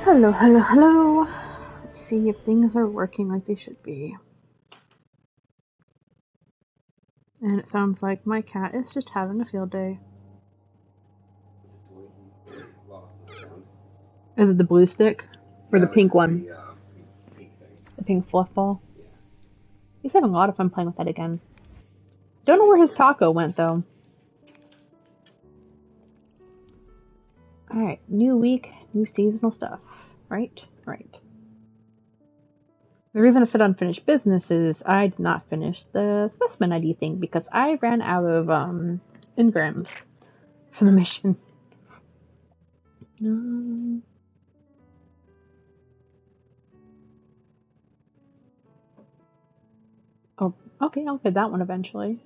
Hello, hello, hello. Let's see if things are working like they should be. And it sounds like my cat is just having a field day. Is it the blue stick? Or the pink one? The pink fluff ball? He's having a lot of fun playing with that again. Don't know where his taco went, though. Alright, new week, new seasonal stuff. Right? Right. The reason I said unfinished business is I did not finish the specimen ID thing because I ran out of engrams for the mission. Oh, okay, I'll get that one eventually.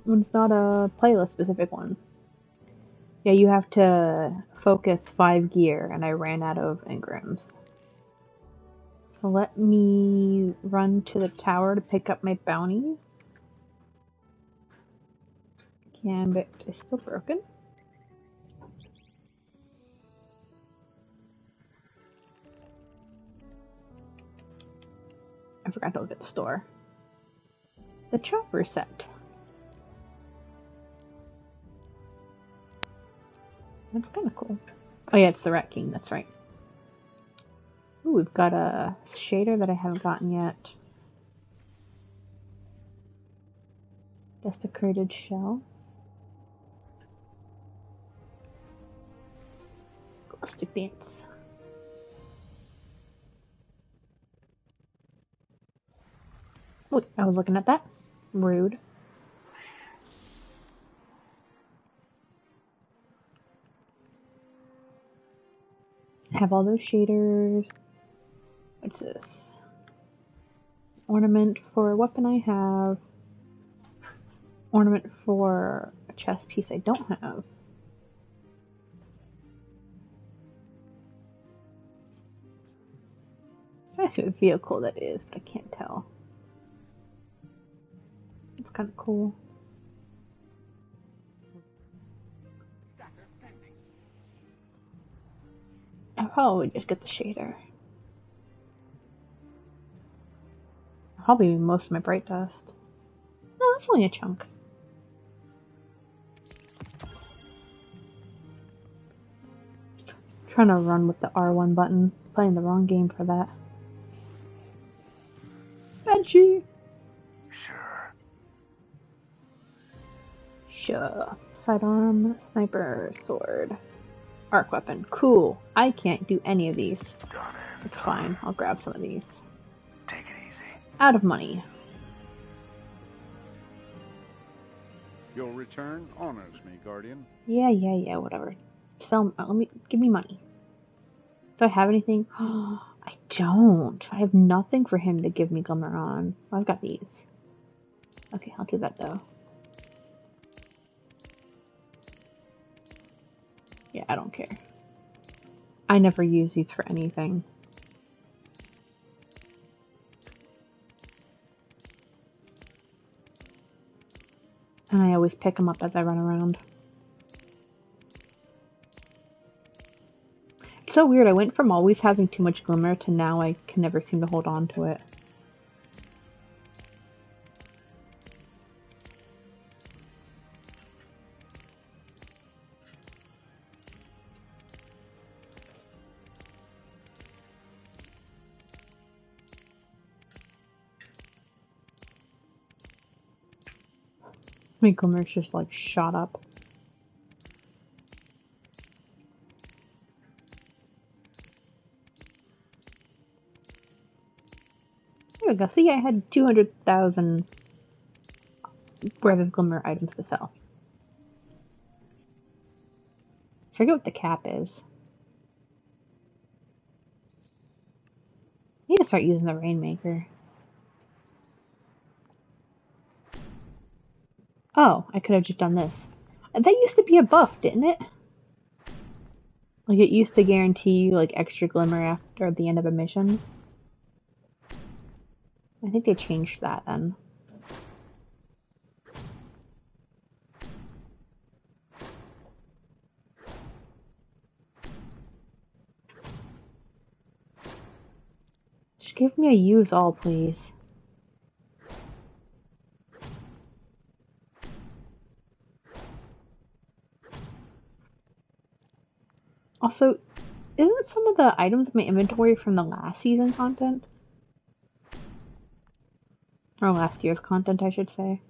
It's not a playlist specific one. Yeah, you have to focus 5 gear, and I ran out of engrams. So let me run to the tower to pick up my bounties. Gambit is still broken. I forgot to look at the store. The chopper set. That's kind of cool. Oh yeah, it's the Rat King, that's right. Ooh, we've got a shader that I haven't gotten yet. Desecrated shell. Stick dance. Look, I was looking at that. Rude. Have all those shaders. What's this? Ornament for a weapon I have. Ornament for a chest piece I don't have. I see what vehicle that is, but I can't tell. It's kind of cool. I'll probably just get the shader. Probably most of my bright dust. No, that's only a chunk. Trying to run with the R1 button. Playing the wrong game for that. Benji! Sure. Sidearm, sniper, sword. Arc weapon. Cool. I can't do any of these. It's fine. I'll grab some of these. Take it easy. Out of money. Your return honors me, Guardian. Yeah, whatever. Give me money. Do I have anything? I don't. I have nothing for him to give me Glimmer on. I've got these. Okay, I'll do that though. Yeah, I don't care. I never use these for anything. And I always pick them up as I run around. It's so weird, I went from always having too much Glimmer to now I can never seem to hold on to it. My Glimmer's just like shot up. There we go. See, I had 200,000 worth of Glimmer items to sell. I forget what the cap is. I need to start using the Rainmaker. Oh, I could have just done this. That used to be a buff, didn't it? Like, it used to guarantee you, like, extra Glimmer after the end of a mission. I think they changed that then. Just give me a use all, please. Also, isn't some of the items in my inventory from the last season content? Or last year's content, I should say.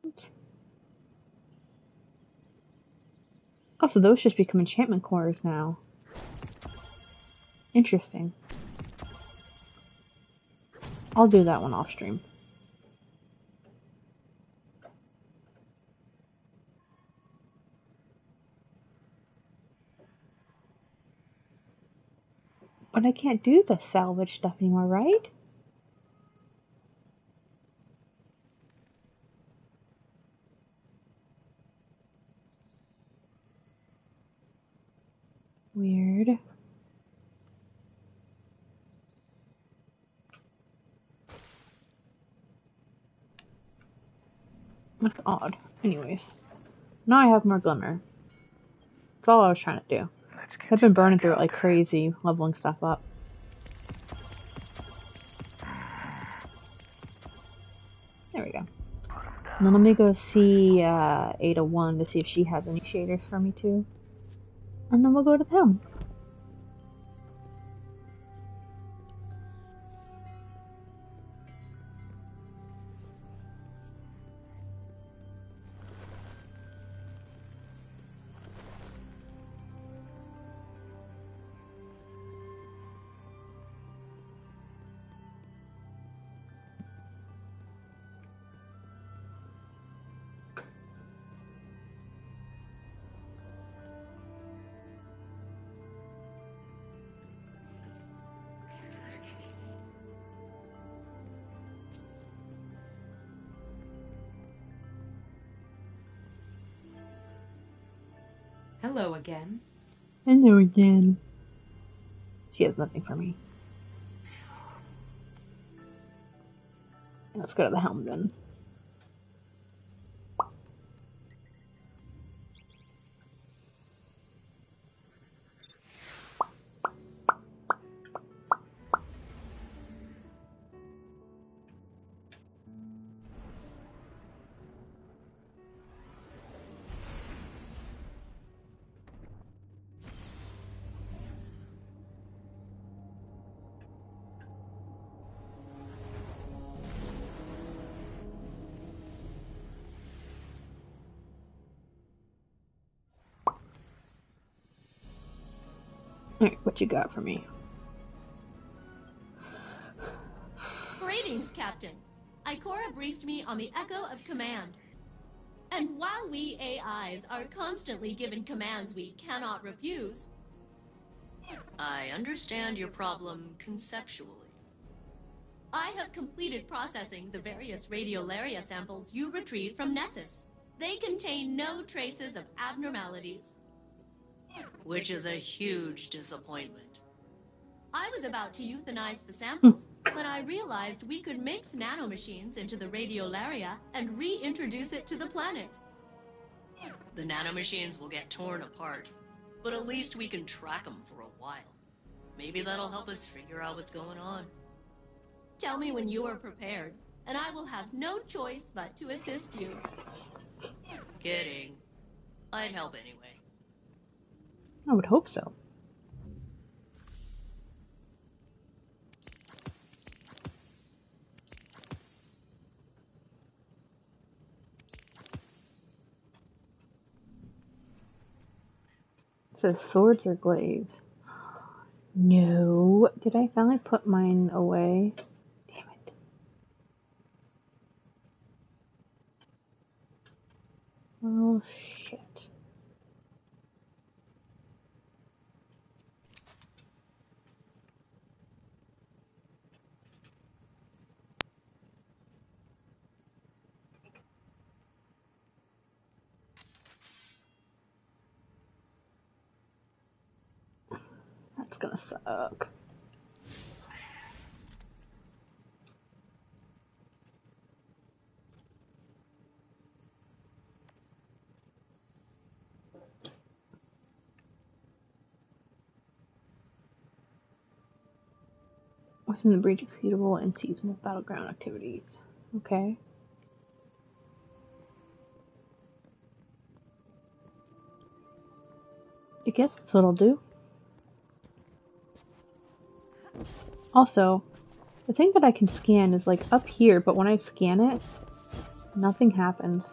Oops. Also, those just become enchantment cores now. Interesting. I'll do that one off stream. But I can't do the salvage stuff anymore, right? Weird. That's odd. Anyways. Now I have more glimmer. That's all I was trying to do. I've been burning through it like crazy, leveling stuff up. There we go. And then let me go see Ada 1 to see if she has any shaders for me too. And then we'll go to them. Hello again. Hello again. She has nothing for me. Let's go to the helm then. Alright, what you got for me? Greetings, Captain. Ikora briefed me on the Echo of Command. And while we AIs are constantly given commands we cannot refuse, I understand your problem conceptually. I have completed processing the various radiolaria samples you retrieved from Nessus. They contain no traces of abnormalities. Which is a huge disappointment. I was about to euthanize the samples when I realized we could mix nanomachines into the radiolaria and reintroduce it to the planet. The nanomachines will get torn apart, but at least we can track them for a while. Maybe that'll help us figure out what's going on. Tell me when you are prepared, and I will have no choice but to assist you. Kidding. I'd help anyway. I would hope so. It says swords or glaives. No. Did I finally put mine away? Damn it. Oh, shit. That's gonna suck. Within the breach executable and seasonal battleground activities. Okay. I guess that's what I'll do. Also, the thing that I can scan is like up here, but when I scan it, nothing happens.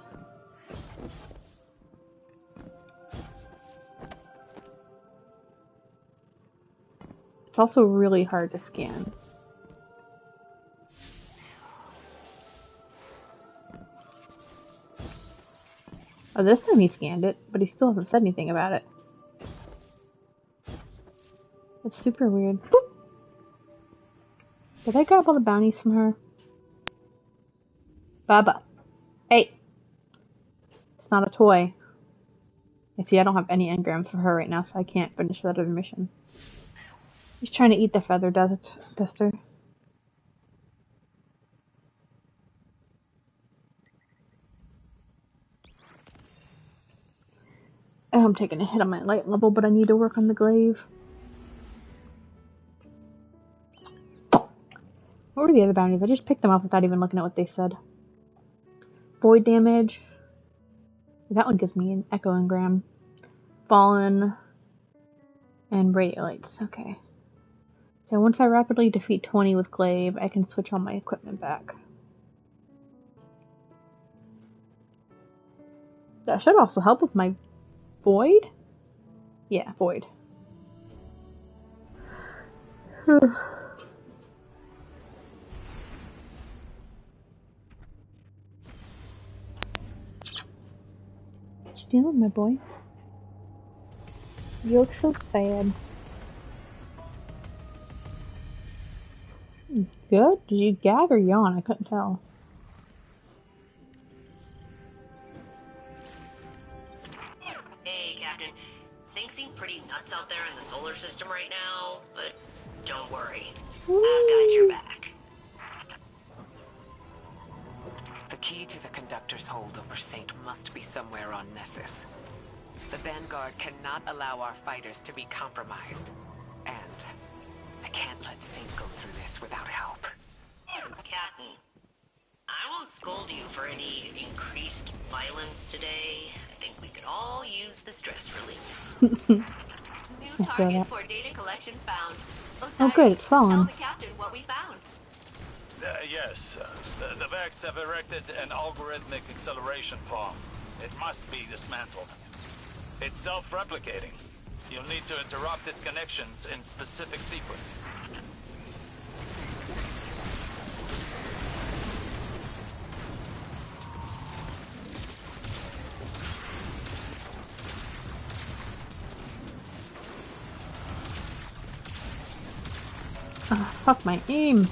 It's also really hard to scan. Oh, this time he scanned it, but he still hasn't said anything about it. It's super weird. Boop. Did I grab all the bounties from her? Baba. Hey! It's not a toy. You see, I don't have any engrams for her right now, so I can't finish that other mission. He's trying to eat the feather duster. Oh, I'm taking a hit on my light level, but I need to work on the glaive. What were the other bounties? I just picked them up without even looking at what they said. Void damage. That one gives me an echo engram. Fallen. And radiolites. Okay. So once I rapidly defeat 20 with glaive, I can switch all my equipment back. That should also help with my void? Yeah, void. What you doing, my boy? You look so sad. Good? Did you gag or yawn? I couldn't tell. Hey, Captain. Things seem pretty nuts out there in the solar system right now, but don't worry. I've got your back. The key to the conductor's hold over Saint must be somewhere on Nessus. The Vanguard cannot allow our fighters to be compromised. And I can't let Saint go through this without help. Captain, I won't scold you for any increased violence today. I think we could all use the stress relief. New target for data collection found. Osiris, oh good, it's fallen. tell the captain what we found. Yes, the Vex have erected an algorithmic acceleration farm. It must be dismantled. It's self-replicating. You'll need to interrupt its connections in specific sequence. Oh, fuck my aim.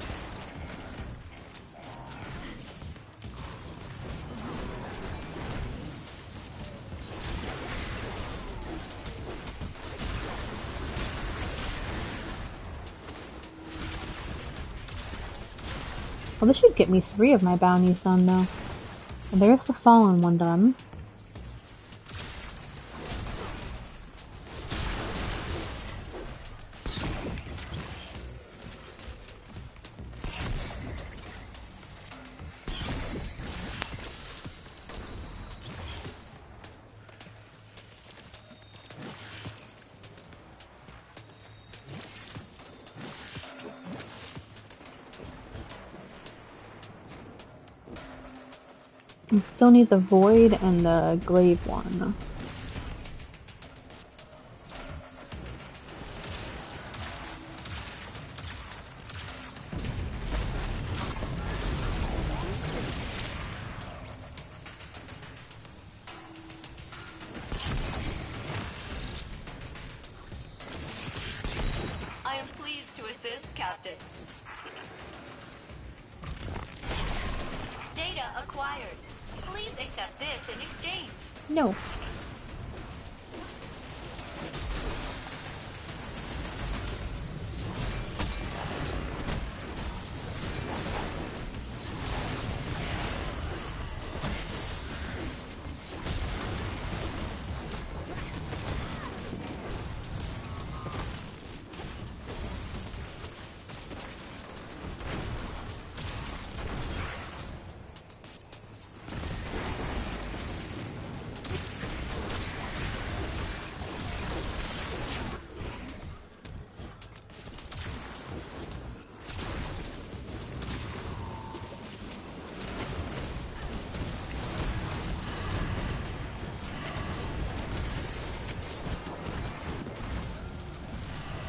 Well, this should get me 3 of my bounties done, though. And there's the fallen one done. I still need the void and the glaive one. I am pleased to assist, Captain. Data acquired. Please accept this in exchange. No.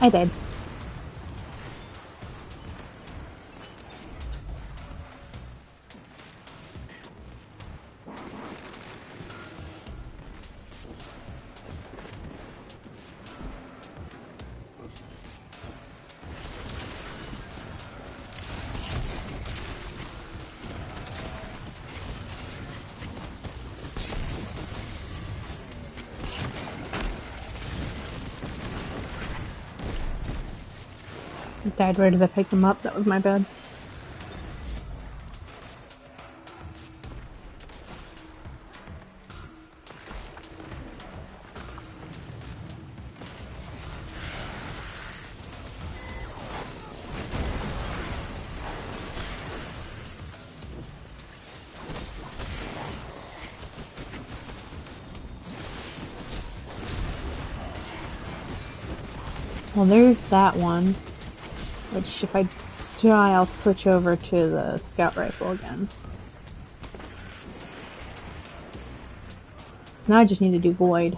I did. I died right as I picked them up. That was my bad. Well, there's that one. Which, if I die, I'll switch over to the scout rifle again. Now I just need to do Void.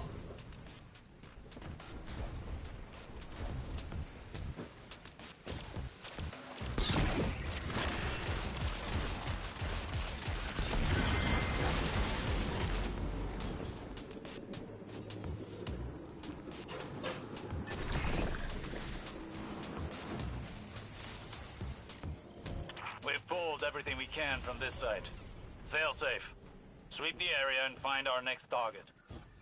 We've pulled everything we can from this side. Fail safe. Sweep the area and find our next target.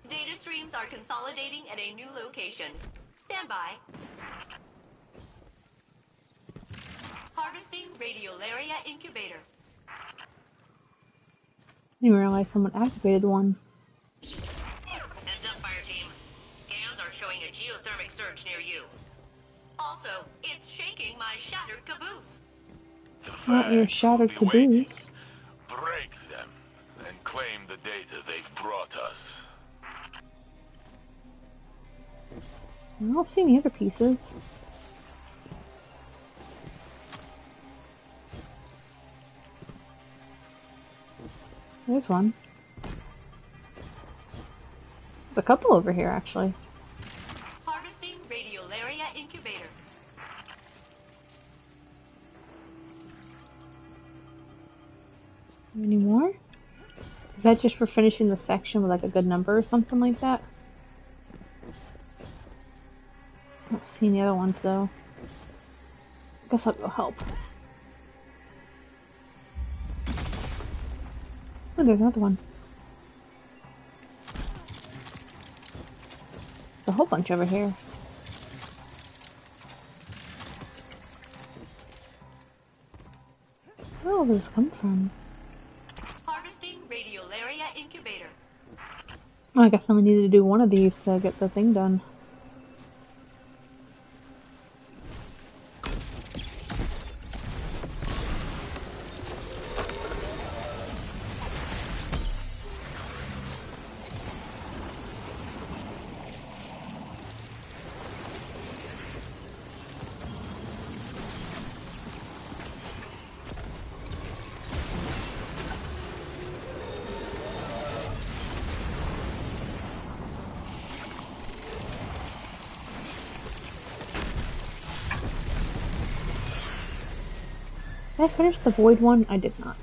Data streams are consolidating at a new location. Stand by. Harvesting Radiolaria Incubator. I didn't realize someone activated one. Heads up, fire team. Scans are showing a geothermic surge near you. Also, it's shaking my shattered caboose. Not your shattered caboose. Break them and claim the data they've brought us. I don't see any other pieces. There's one. There's a couple over here, actually. Harvesting Radiolaria Incubator. Any more? Is that just for finishing the section with like a good number or something like that? I don't see any other ones though. Guess I'll go help. Oh, there's another one. There's a whole bunch over here. Where all those come from? Harvesting Radiolaria Incubator. Oh, I guess I only needed to do one of these to get the thing done. Did I finish the Void one? I did not.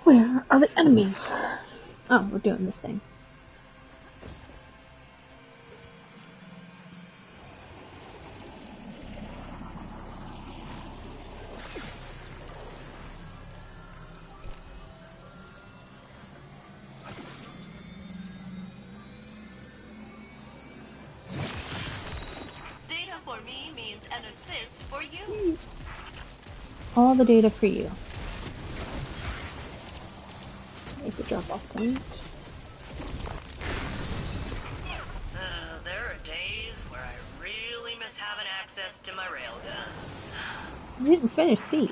Where are the enemies? Oh, we're doing this thing. Data for me means an assist for you. All the data for you. There's the drop off point. There are days where I really miss having access to my railguns. I didn't finish C.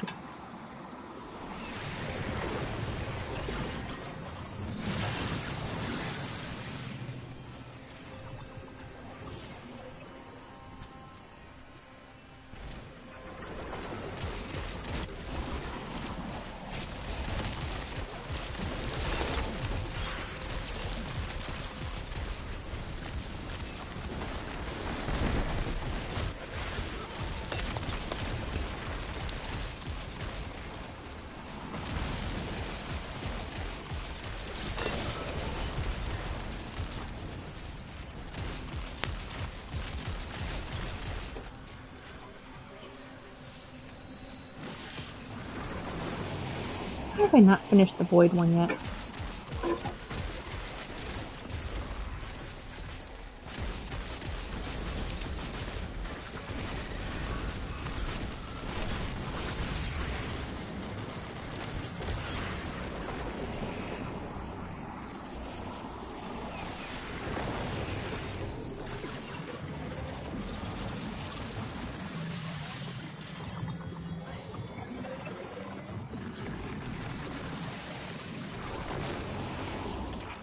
Why have I not finished the Void one yet?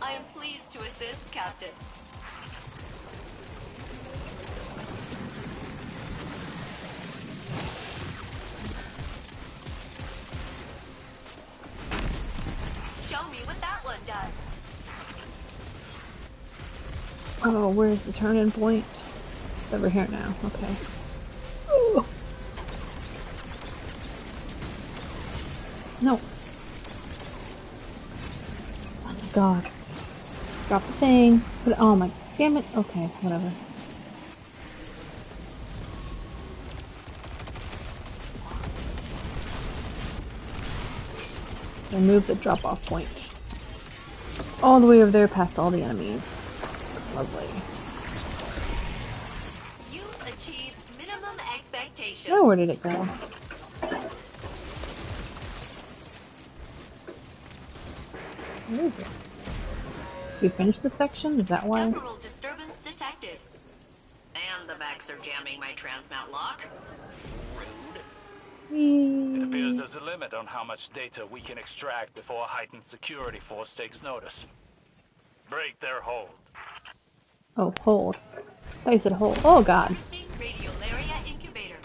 I am pleased to assist, Captain. Show me what that one does. Oh, where's the turn-in point? It's over here now. Okay. Ooh. No. Oh my god. Drop the thing. Put it, oh my, damn it. Okay, whatever. Remove the drop-off point. All the way over there past all the enemies. Lovely. You achieved minimum expectations. Oh, where did it go? Where is it? We finished the section? Is that why? Temporal disturbance detected. And the Vex are jamming my transmount lock. Rude. It appears there's a limit on how much data we can extract before a heightened security force takes notice. Break their hold. Oh, hold. I thought you said hold. Oh god. Harvesting Radiolaria Incubator.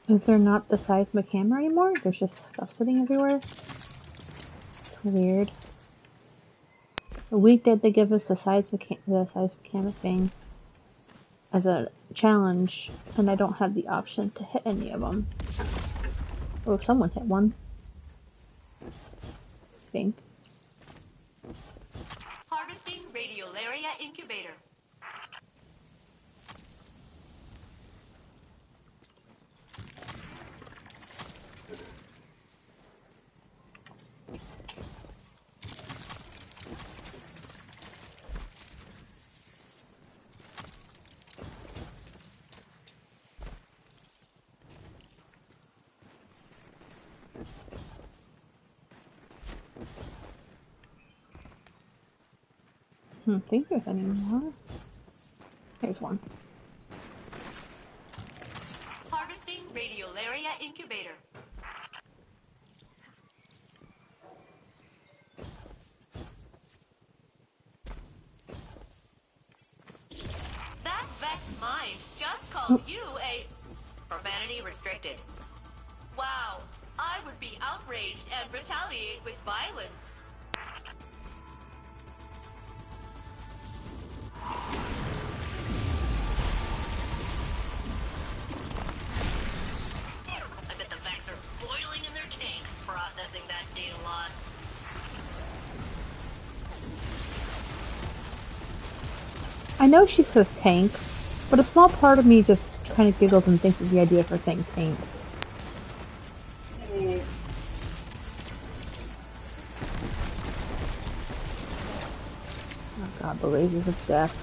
Is there not the seismic hammer anymore? There's just stuff sitting everywhere? Weird. A week that they give us the seismic hammer thing as a challenge, and I don't have the option to hit any of them. Or if someone hit one. I think. Harvesting Radiolaria Incubator. I don't think there's any more. There's one. Harvesting Radiolaria Incubator. That Vex Mind just called you a... Profanity restricted. Wow, I would be outraged and retaliate with violence. I bet the Vex are boiling in their tanks processing that data loss. I know she says tank, but a small part of me just kind of giggles and thinks of the idea of her saying tank. Oh god, the lasers of death.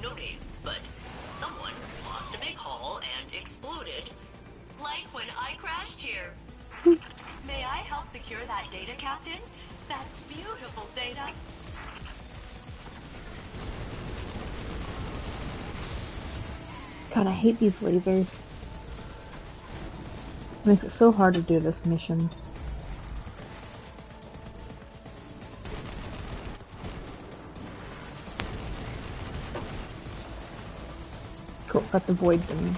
No names, but someone lost a big haul and exploded. Like when I crashed here. May I help secure that data, Captain? That beautiful data. God, I hate these lasers. It makes it so hard to do this mission. Cool, got the void thing.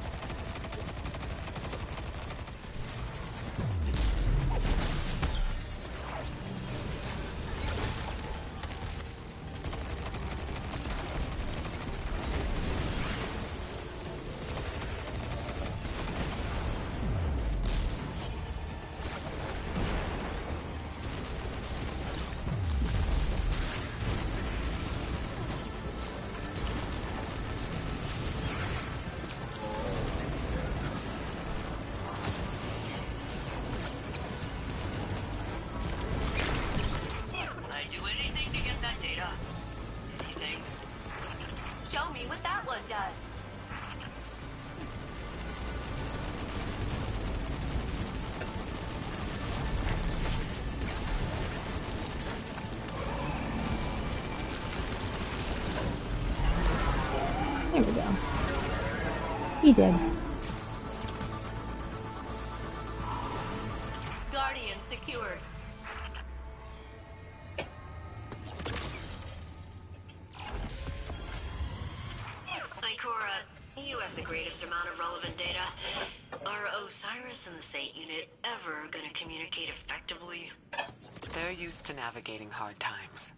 does. There we go. He did. Guardian secured. Ikora, you have the greatest amount of relevant data. Are Osiris and the Saint Unit ever gonna communicate effectively? They're used to navigating hard times.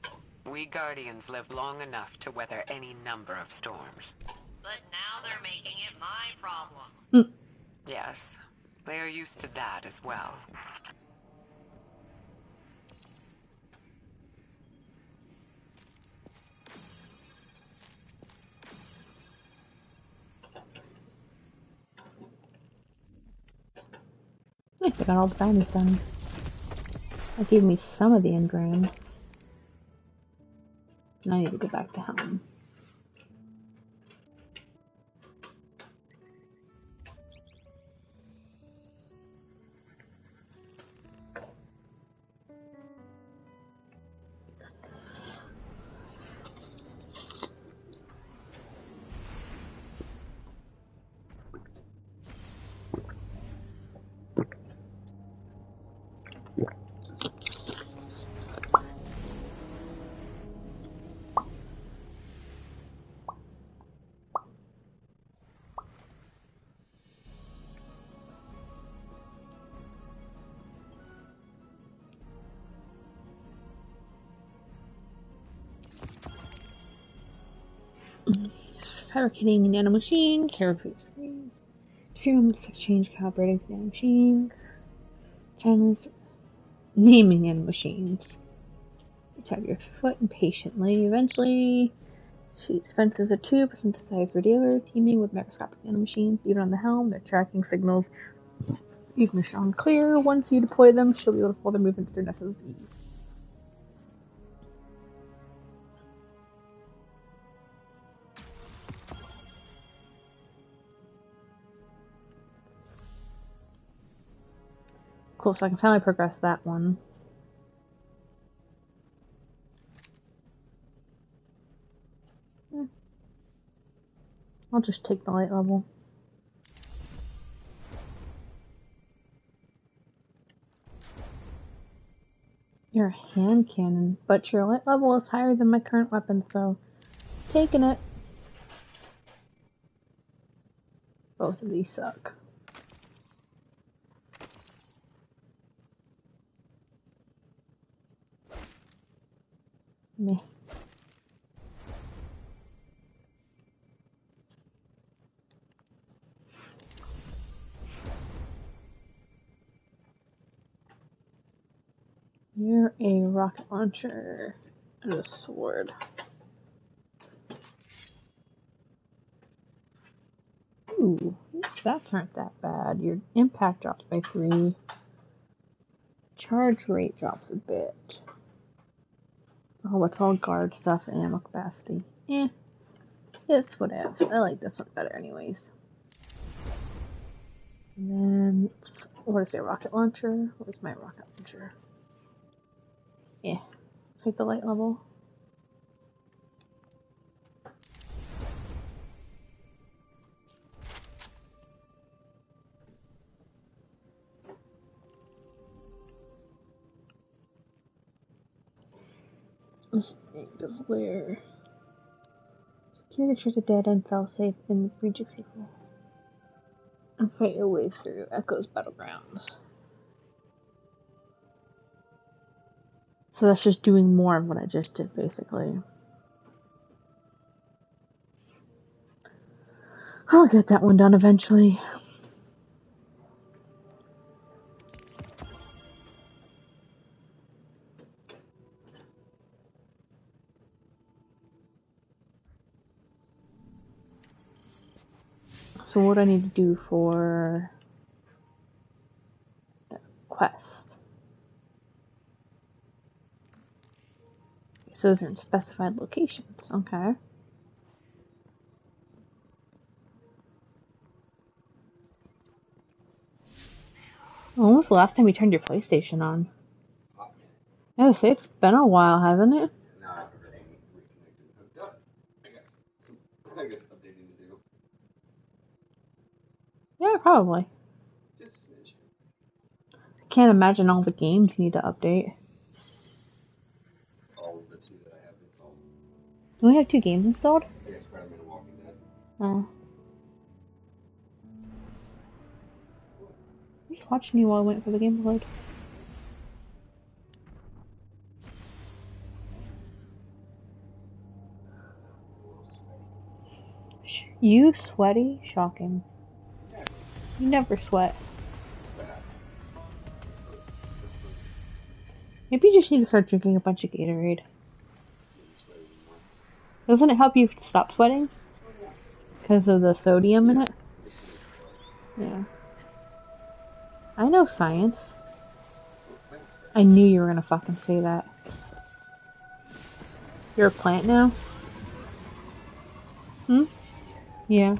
We Guardians live long enough to weather any number of storms. But now they're making it my problem. Yes, they are used to that as well. I got all the bounties done. That gave me some of the engrams. Now I need to go back to Helm. Fabricating nanomachines, terraforming screens, experiments to exchange calibrating nanomachines, channels, naming nanomachines. You tap your foot impatiently. Eventually, she dispenses a tube of synthesized radiola teaming with microscopic nanomachines. Even on the helm, their tracking signals even are shown clear. Once you deploy them, she'll be able to follow their movements through nests with ease. Cool, so I can finally progress that one. I'll just take the light level. You're a hand cannon, but your light level is higher than my current weapon, so taking it. Both of these suck. Meh. You're a rocket launcher and a sword. Ooh, your stats aren't that bad. Your impact drops by 3. Charge rate drops a bit. Oh, it's all guard stuff and ammo capacity. It's whatever. I like this one better anyways. And then, what is it, rocket launcher? What is my rocket launcher? Take the light level. Let's make the where. Secure the church of dead and fell safe in Regis Equal. And fight your way through Echo's battlegrounds. So that's just doing more of what I just did, basically. I'll get that one done eventually. So what do I need to do for the quest? It says they're in specified locations. Okay. When was the last time you turned your PlayStation on? I would say it's been a while, hasn't it? Now I have everything reconnected and hooked up. I guess updating to do. Yeah, probably. Just a smidge. I can't imagine all the games you need to update. All of the 2 that I have installed. Do we have 2 games installed? I guess Spider-Man and Walking Dead. Oh. I'm just watching you while I wait for the game to load. You sweaty? Shocking. You never sweat. Maybe you just need to start drinking a bunch of Gatorade. Doesn't it help you stop sweating? Because of the sodium in it? Yeah. I know science. I knew you were gonna fucking say that. You're a plant now? Hmm? Yeah.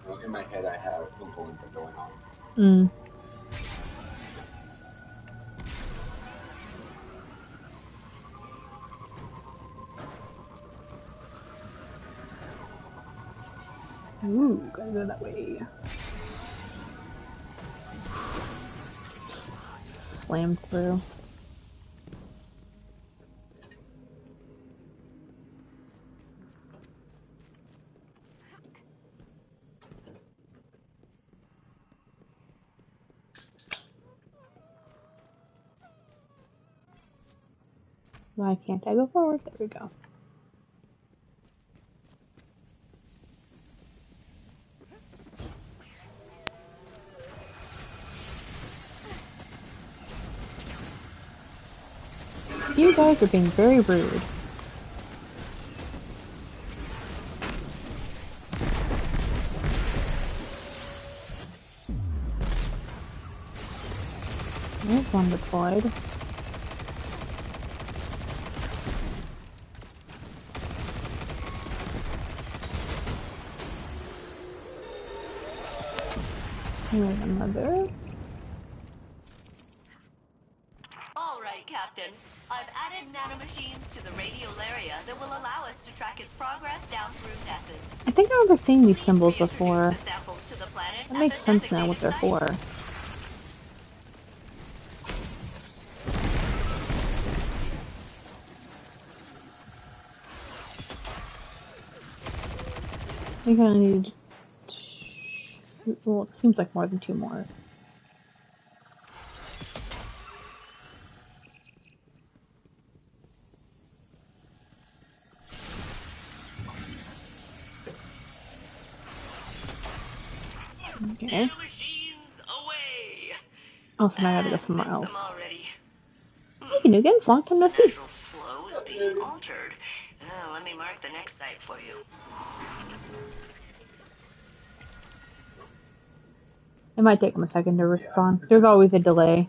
Well, in my head, I have Oompa Loompa going on. Mm. Ooh, gotta go that way. Slammed through. Why can't I go forward? There we go. You guys are being very rude. There's one deployed. Here's another. All right, Captain. I've added nanomachines to the radiolaria that will allow us to track its progress down through Nessus. I think I remember seeing these Please symbols reintroduce before. the samples to the planet That at makes the sense now what designated they're sites. for. I think I need... Well, it seems like more than 2 more. Okay. Nanomachines away. Oh, so now I gotta go somewhere Missed else. them already. Hey, Nugan, long time no see. Natural flow is being altered. Let me mark the next site for you. It might take him a second to respawn. There's always a delay.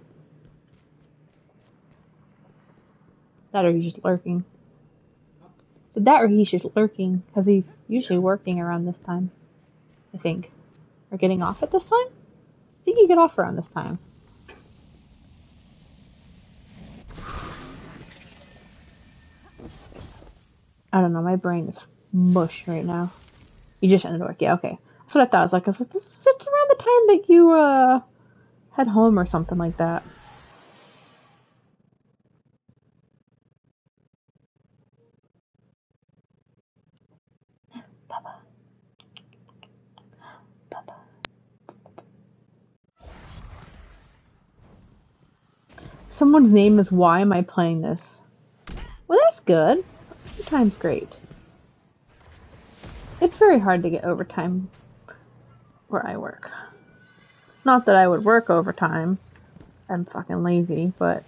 That or he's just lurking. That or he's just lurking, because he's usually working around this time. I think. Or getting off at this time? I think you get off around this time. I don't know, my brain is mush right now. You just ended work, yeah, okay. That's what I thought. I was like, this is around the time that you, head home or something like that. Papa. Papa. Someone's name is Why Am I Playing This? Well, that's good. Overtime's great. It's very hard to get overtime where I work. Not that I would work overtime. I'm fucking lazy, but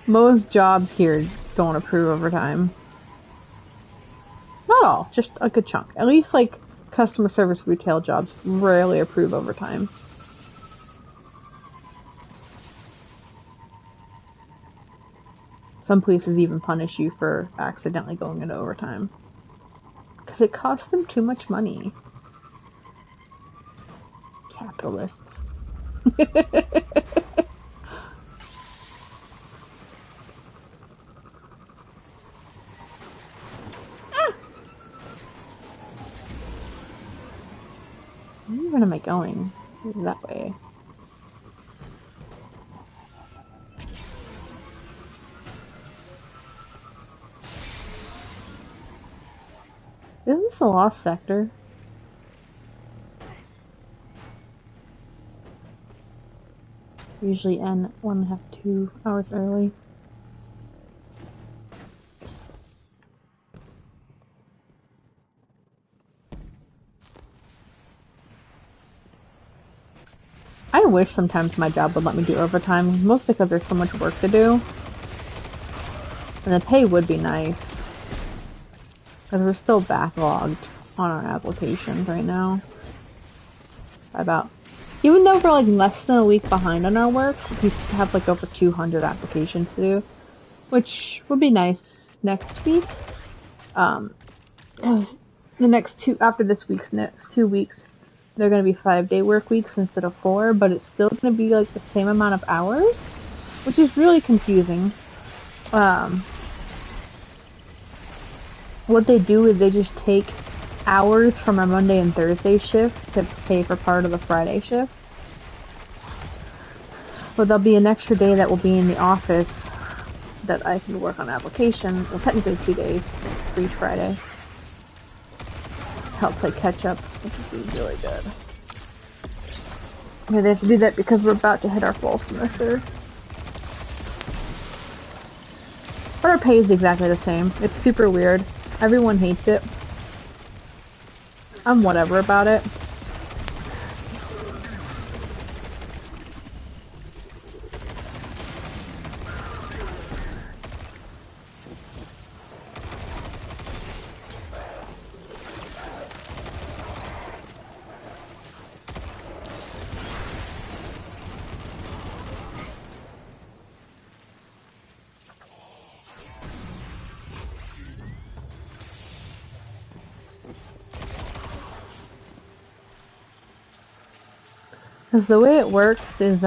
most jobs here don't approve overtime. Not all, just a good chunk. At least, like, customer service retail jobs rarely approve overtime. Some places even punish you for accidentally going into overtime. Because it costs them too much money. Capitalists. Where am I going? That way. Isn't this a lost sector? Usually end 1.5 to 2 hours early. I wish sometimes my job would let me do overtime, mostly because there's so much work to do. And the pay would be nice. Because we're still backlogged on our applications right now. Even though we're like less than a week behind on our work, we have like over 200 applications to do. Which would be nice next week. After this week's next 2 weeks, they're going to be 5-day work weeks instead of 4, but it's still going to be like the same amount of hours, which is really confusing. What they do is they just take hours from our Monday and Thursday shift to pay for part of the Friday shift. But there'll be an extra day that will be in the office that I can work on application. Well, technically 2 days for each Friday. Helps like catch up, which would be really good. Yeah, they have to do that because we're about to hit our fall semester. But our pay is exactly the same. It's super weird. Everyone hates it. I'm whatever about it. Because the way it works is,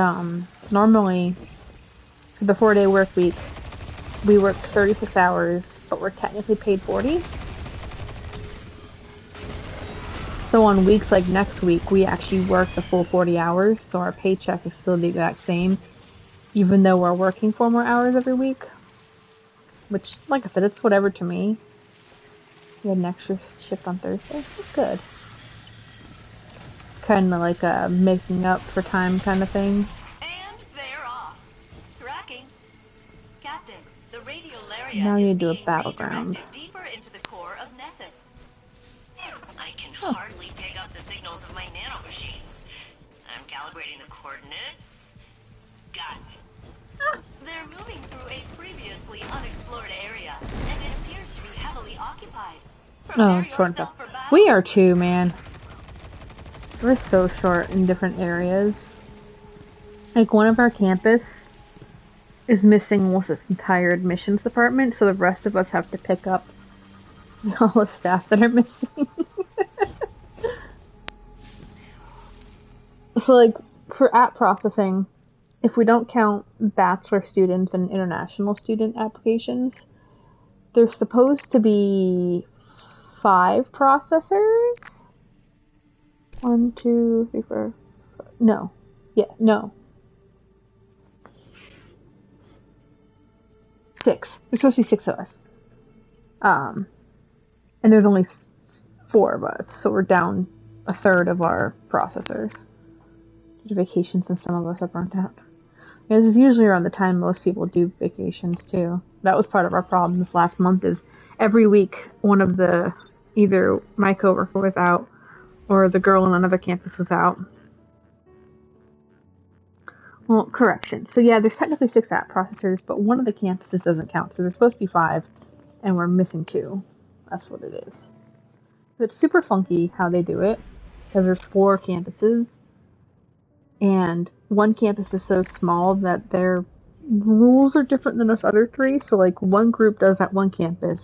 normally, for the 4-day work week, we work 36 hours, but we're technically paid 40. So on weeks like next week, we actually work the full 40 hours, so our paycheck is still the exact same, even though we're working 4 more hours every week. Which, like I said, it's whatever to me. We had an extra shift on Thursday. That's good. Kind of like a making up for time kind of thing. And they're off. Tracking. Captain, the radiolaria Now you is do a being battleground. redirected deeper into the core of Nessus. I can hardly pick up the signals of my nanomachines. I'm calibrating the coordinates. Got it. They're moving through a previously unexplored area, and it appears to be heavily occupied. Oh, short stuff. We are too, man. We're so short in different areas. Like, one of our campus is missing almost its entire admissions department, so the rest of us have to pick up all the staff that are missing. So, like, for app processing, if we don't count bachelor students and international student applications, there's supposed to be 5 processors. 1, 2, 3, 4. No. Yeah, no. 6. There's supposed to be 6 of us. And there's only 4 of us, so we're down a third of our processors. Due to vacations, and some of us are burnt out. This is usually around the time most people do vacations too. That was part of our problem this last month, is every week one of the, either my coworker was out or the girl on another campus was out. Well, correction. So yeah, there's technically 6 app processors, but one of the campuses doesn't count. So there's supposed to be 5, and we're missing 2. That's what it is. It's super funky how they do it, because there's 4 campuses, and one campus is so small that their rules are different than us other three. So like one group does that one campus,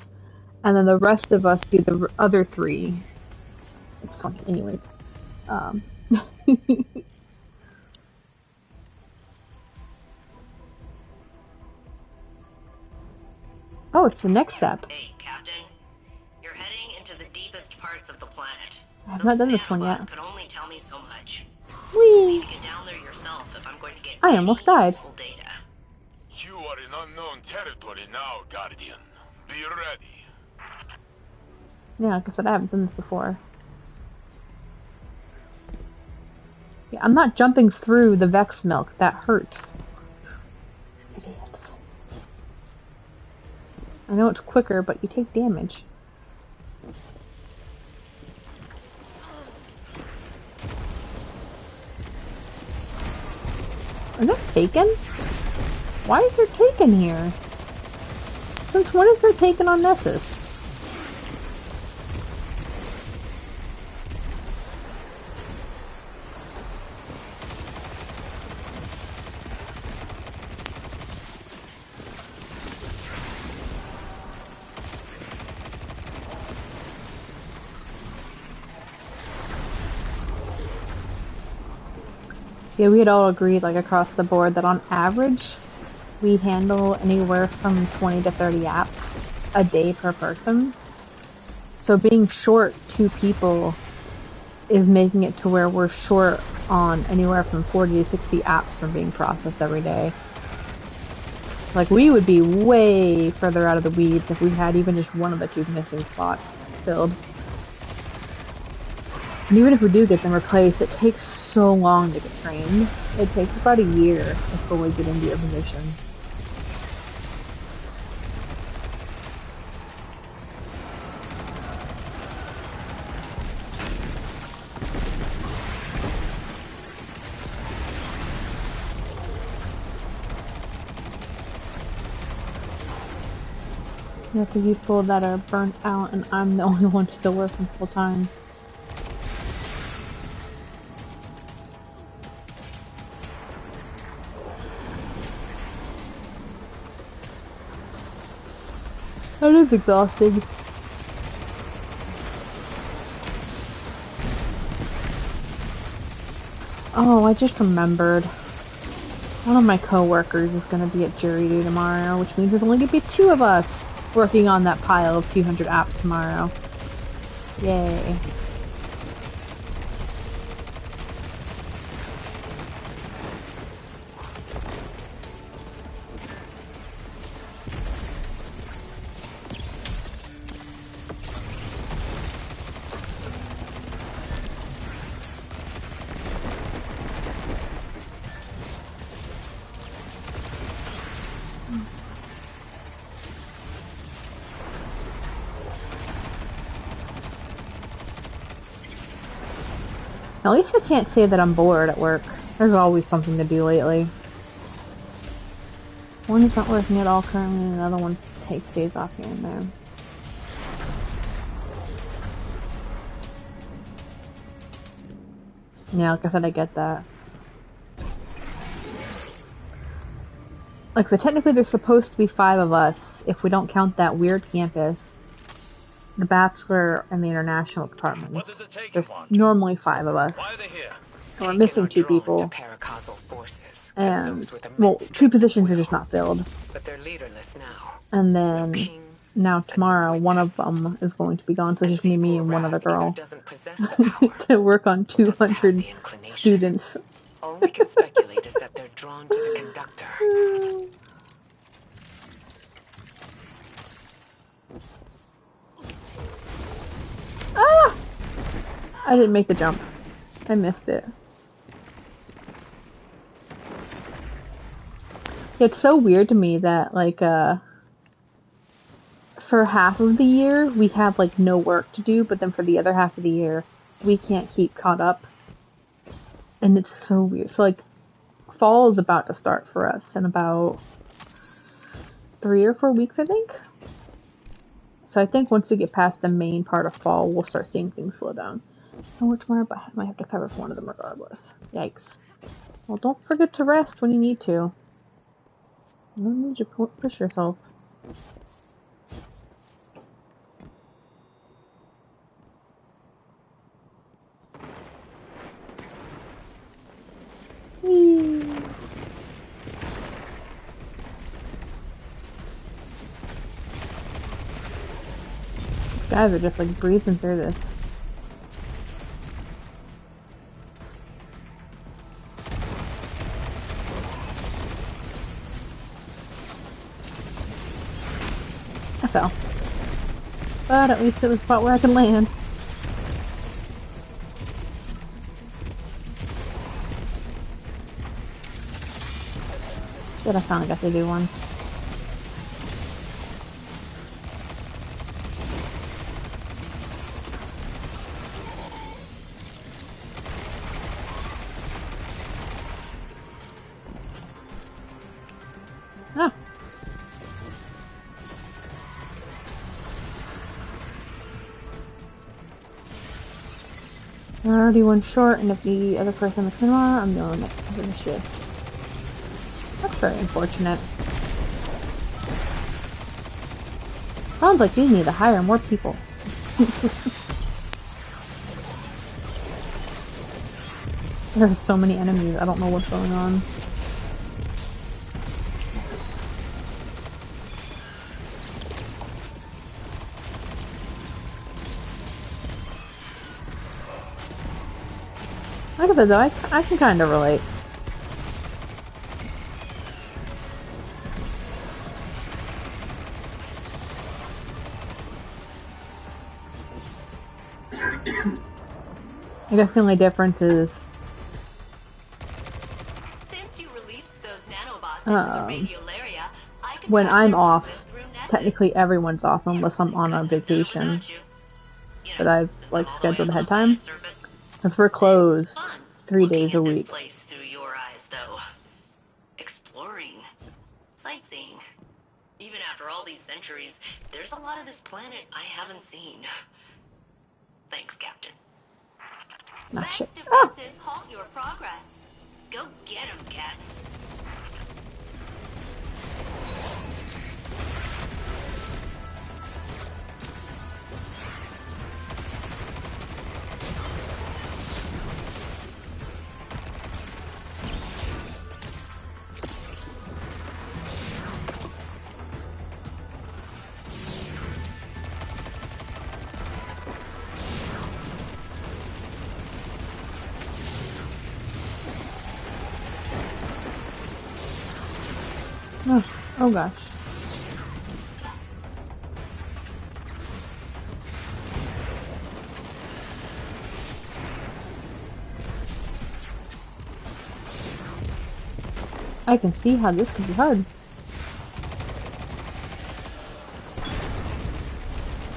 and then the rest of us do the other three. It's funny, anyway. Oh, it's the next step. Hey, Captain. You're heading into the deepest parts of the planet. I've not done this one yet. Could only tell me so much. Whee! You need to get down there yourself if I'm going to get I almost died. useful data. You are in unknown territory now, Guardian. Be ready. Yeah, like I said, I haven't done this before. Yeah, I'm not jumping through the Vex milk. That hurts. Idiots. I know it's quicker, but you take damage. Is there taken? Why is there taken here? Since when is there taken on Nessus? Yeah, we had all agreed, like, across the board that on average, we handle anywhere from 20 to 30 apps a day per person. So being short 2 people is making it to where we're short on anywhere from 40 to 60 apps from being processed every day. Like, we would be way further out of the weeds if we had even just one of the 2 missing spots filled. And even if we do get them replaced, it takes so long to get trained. It takes about a year to fully get into your position. Yeah, because you people that are burnt out and I'm the only one still working full time. That is exhausting. Oh, I just remembered. One of my coworkers is going to be at jury duty tomorrow, which means there's only going to be 2 of us working on that pile of 200 apps tomorrow. Yay. At least I can't say that I'm bored at work. There's always something to do lately. One is not working at all currently, and another one takes days off here and there. Yeah, like I said, I get that. Like, so technically there's supposed to be 5 of us, if we don't count that weird campus, the Bachelor, and the International departments. There's normally 5 of us. So we're missing 2 people. And, well, 2 positions are just not filled. And then, now tomorrow, one of them is going to be gone, so it's just me and one other girl. To work on 200 students. All we can speculate is that they're drawn to the conductor. Ah! I didn't make the jump. I missed it. It's so weird to me that, like, for half of the year, we have, like, no work to do, but then for the other half of the year, we can't keep caught up. And it's so weird. So, like, fall is about to start for us in about 3 or 4 weeks, I think. So I think once we get past the main part of fall, we'll start seeing things slow down. Oh, which one? I might have to cover for one of them regardless. Yikes. Well, don't forget to rest when you need to. No need to push yourself. Whee! These guys are just like breezing through this. I fell. But at least it was a spot where I can land. Good, I finally got to do one. Ah. I'm already one short, and if the other person is Kinlaw, I'm the only next person to shift. That's very unfortunate. Sounds like you need to hire more people. There are so many enemies, I don't know what's going on. Like I said though, I can kind of relate. I guess the only difference is Since you released those nanobots into the radiolaria, I can when track I'm their off, movement through Nessus. technically everyone's off unless I'm on a vacation that I've like scheduled ahead of time. Because we're closed 3 days a week. Place through your eyes, though. Exploring, sightseeing. Even after all these centuries, there's a lot of this planet I haven't seen. Thanks, Captain. Ah, shit. Defenses halt your progress. Go get him, Cat. Oh gosh. I can see how this could be hard.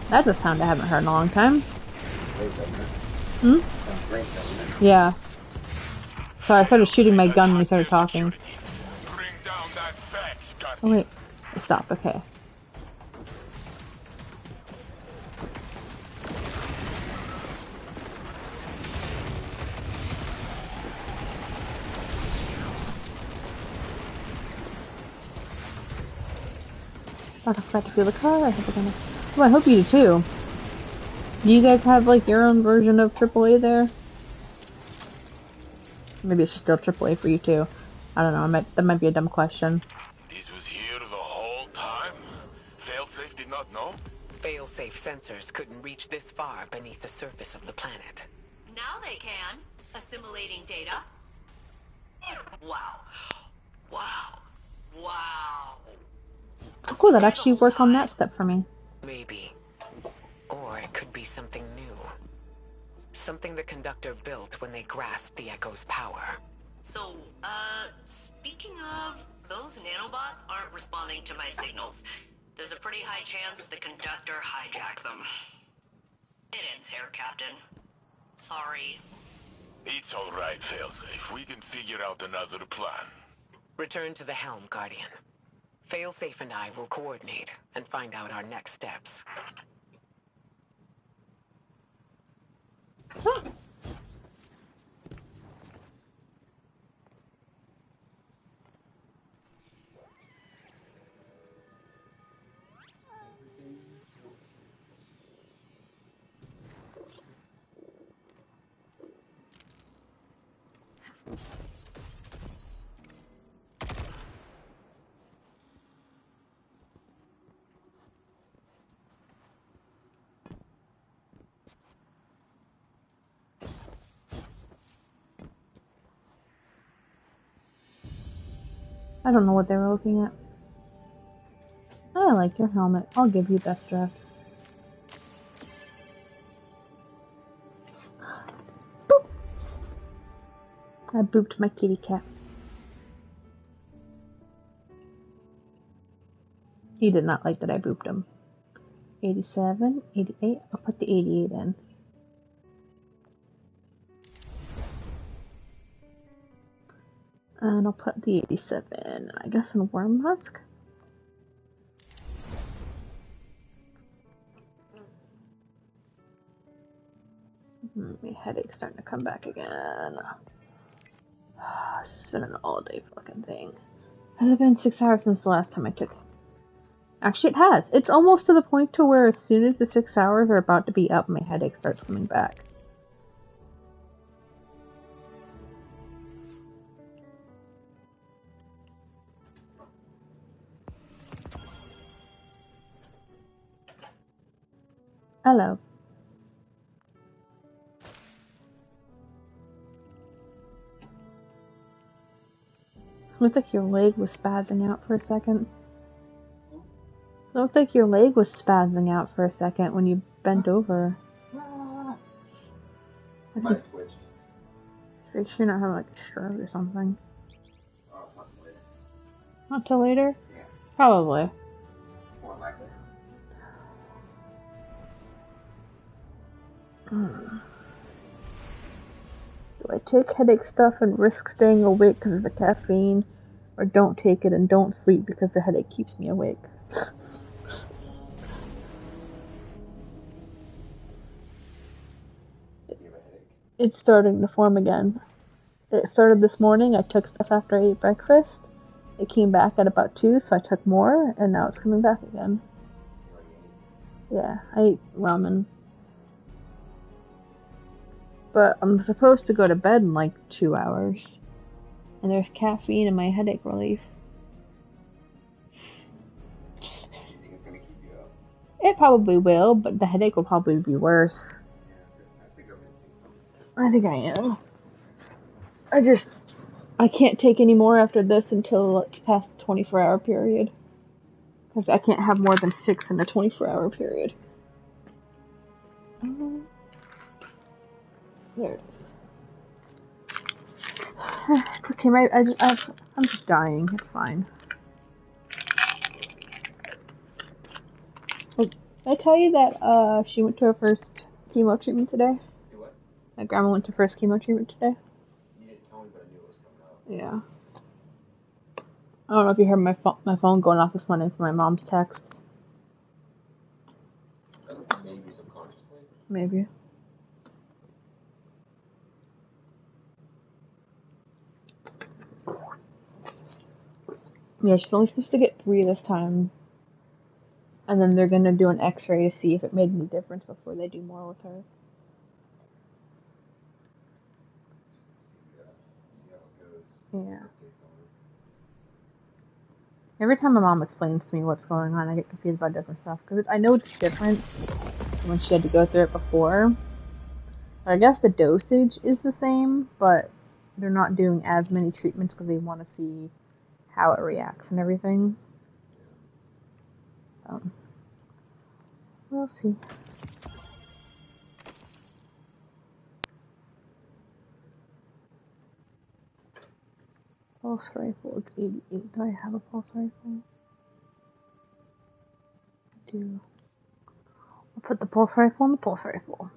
That's a sound I haven't heard in a long time. Hmm? Yeah. So I started shooting my gun when we started talking. Oh wait, stop, okay. I forgot to feel the car, I hope we're gonna... Oh, I hope you do too. Do you guys have like your own version of AAA there? Maybe it's still AAA for you too. I don't know, that might be a dumb question. This was here the whole time? Failsafe did not know? Failsafe sensors couldn't reach this far beneath the surface of the planet. Now they can. Assimilating data. Wow. Wow. Wow. Cool, that actually worked on that step for me. Maybe. Or it could be something new. Something the conductor built when they grasped the Echo's power. So, speaking of, those nanobots aren't responding to my signals. There's a pretty high chance the conductor hijacked them. It ends here, Captain. Sorry. It's alright, Failsafe. We can figure out another plan. Return to the helm, Guardian. Failsafe and I will coordinate and find out our next steps. Huh. I don't know what they were looking at. I like your helmet. I'll give you best dress. Boop. I booped my kitty cat. He did not like that I booped him. 87, 88. I'll put the 88 in. And I'll put the 87, I guess, in Worm Husk. My headache's starting to come back again. This has been an all-day fucking thing. Has it been 6 hours since the last time I took it? Actually, it has. It's almost to the point to where as soon as the 6 hours are about to be up, my headache starts coming back. Hello. Looked like your leg was spazzing out for a second. It looked like your leg was spazzing out for a second when you bent over. Might have twitched. Are you sure not having like a stroke or something? Oh, it's not till later. Not till later? Yeah. Probably. More likely. Do I take headache stuff and risk staying awake because of the caffeine? Or don't take it and don't sleep because the headache keeps me awake? You have a headache? It's starting to form again. It started this morning. I took stuff after I ate breakfast. It came back at about 2, so I took more, and now it's coming back again. You already ate? Yeah, I ate ramen. But I'm supposed to go to bed in like 2 hours. And there's caffeine in my headache relief. Do you think it's gonna keep you up? It probably will, but the headache will probably be worse. Yeah, I think I'm I think I am. I can't take any more after this until it's past the 24-hour period. Because I can't have more than 6 in a 24-hour period. There it is. It's okay, I'm just dying. It's fine. Did I tell you that she went to her first chemo treatment today? You what? My grandma went to first chemo treatment today. You didn't tell me, but I knew it was coming out. Yeah. I don't know if you heard my phone going off this morning for my mom's texts. Maybe subconsciously. Maybe. Yeah, she's only supposed to get 3 this time. And then they're gonna do an x-ray to see if it made any difference before they do more with her. See how it goes. Yeah. Updates on it. Every time my mom explains to me what's going on, I get confused about different stuff. Because I know it's different from when she had to go through it before. But I guess the dosage is the same, but they're not doing as many treatments because they want to see how it reacts and everything. So, we'll see. Pulse rifle, it's 88. Do I have a pulse rifle? I do. I'll put the pulse rifle in the pulse rifle.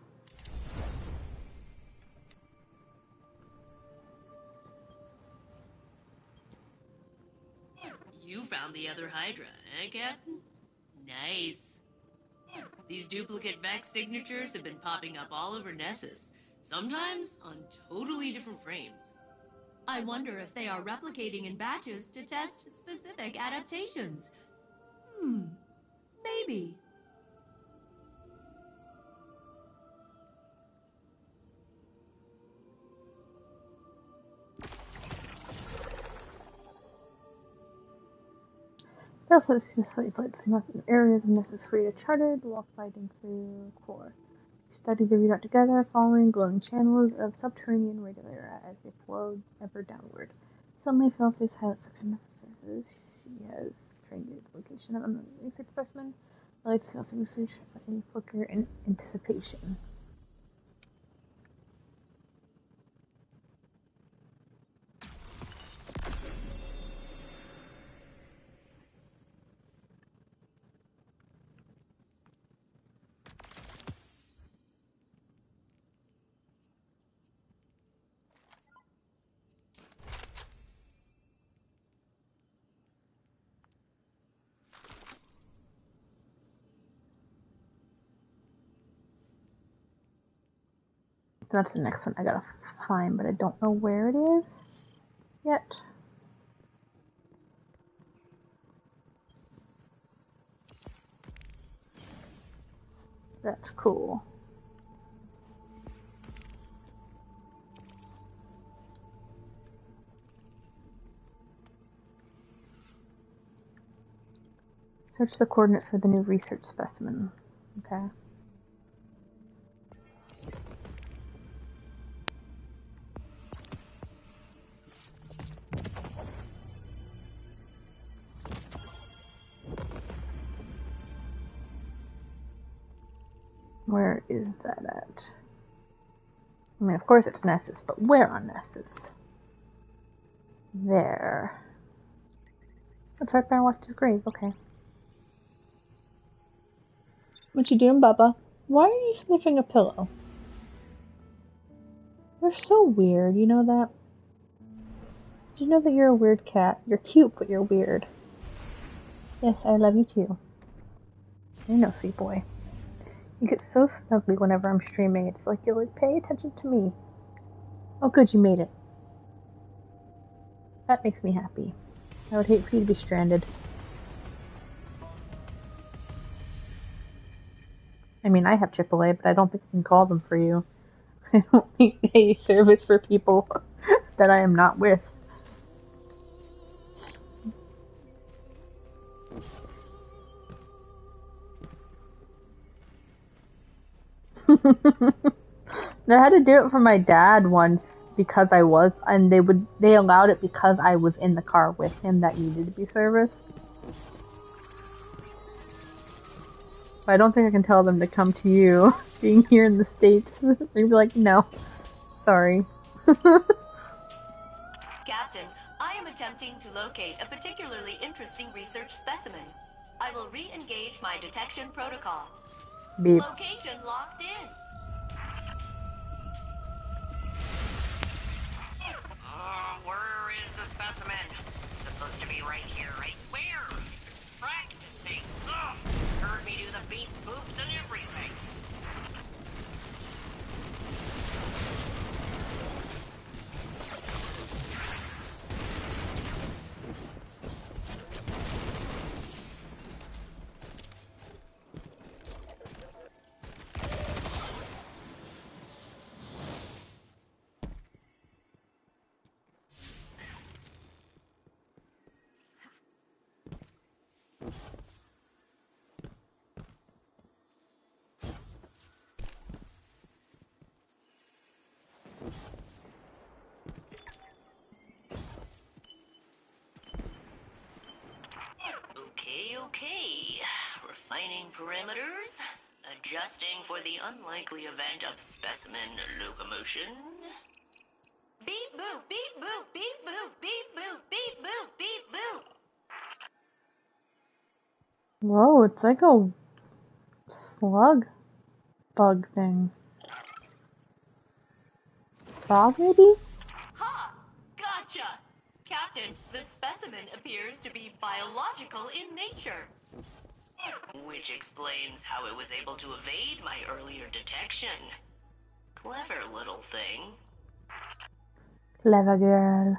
You found the other Hydra, eh, Captain? Nice. These duplicate Vex signatures have been popping up all over Nessus, sometimes on totally different frames. I wonder if they are replicating in batches to test specific adaptations. Maybe. It also studies like areas of Nessus free to charted while fighting through core. We studied the readout together, following glowing channels of subterranean radiator as they flowed ever downward. Suddenly, Felse's head section of she has trained the location of another research specimen. Lights Felse's research a flicker in anticipation. That's the next one I gotta find, but I don't know where it is yet. That's cool. Search the coordinates for the new research specimen. Okay. Where is that at? I mean, of course it's Nessus, but where on Nessus? There. It's right by Watch's grave, okay. What you doing, Bubba? Why are you sniffing a pillow? You're so weird, you know that? Did you know that you're a weird cat? You're cute, but you're weird. Yes, I love you too. You know, sweet boy. You get so snuggly whenever I'm streaming. It's like you're like, pay attention to me. Oh good, you made it. That makes me happy. I would hate for you to be stranded. I mean, I have AAA, but I don't think I can call them for you. I don't need a service for people that I am not with. I had to do it for my dad once because I was, and they allowed it because I was in the car with him that needed to be serviced. But I don't think I can tell them to come to you, being here in the States. They'd be like, no, sorry. Captain, I am attempting to locate a particularly interesting research specimen. I will re-engage my detection protocol. Beep. Location locked in. Where is the specimen? It's supposed to be right here, I swear. Practicing. Ugh. Heard me do the beat boops and everything. Okay. Refining parameters. Adjusting for the unlikely event of specimen locomotion. Beep boop, beep boop, beep boop, beep boop, beep boop, beep boop. Whoa, it's like a slug bug thing. Frog, maybe? Ha! Gotcha! Captain, the specimen appears to be biological in nature. Which explains how it was able to evade my earlier detection. Clever little thing. Clever girl.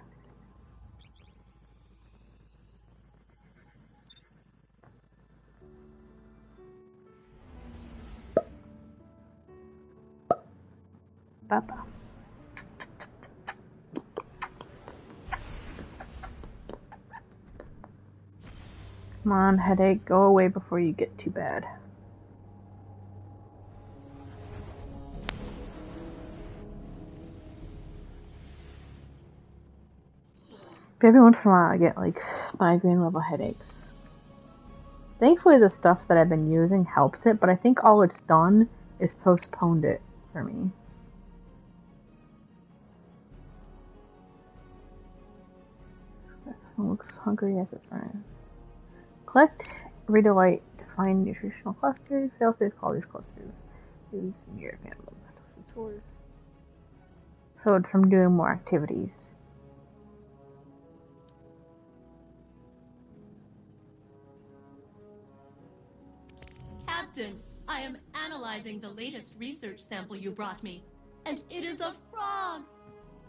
Papa. Come on, headache, go away before you get too bad. But every once in a while I get like migraine level headaches. Thankfully the stuff that I've been using helps it, but I think all it's done is postponed it for me. Looks hungry as its friend. Collect Radiolite to find nutritional clusters. Fail safe call these clusters. Use near available stores. So it's from doing more activities. Captain, I am analyzing the latest research sample you brought me, and it is a frog!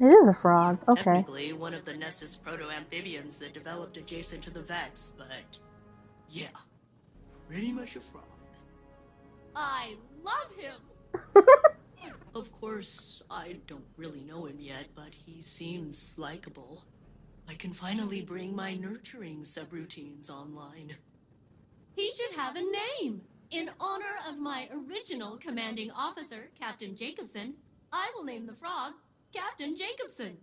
It is a frog, okay. Technically, one of the Nessus proto-amphibians that developed adjacent to the Vex, but yeah, pretty much a frog. I love him! Of course, I don't really know him yet, but he seems likable. I can finally bring my nurturing subroutines online. He should have a name! In honor of my original commanding officer, Captain Jacobson, I will name the frog Captain Jacobson.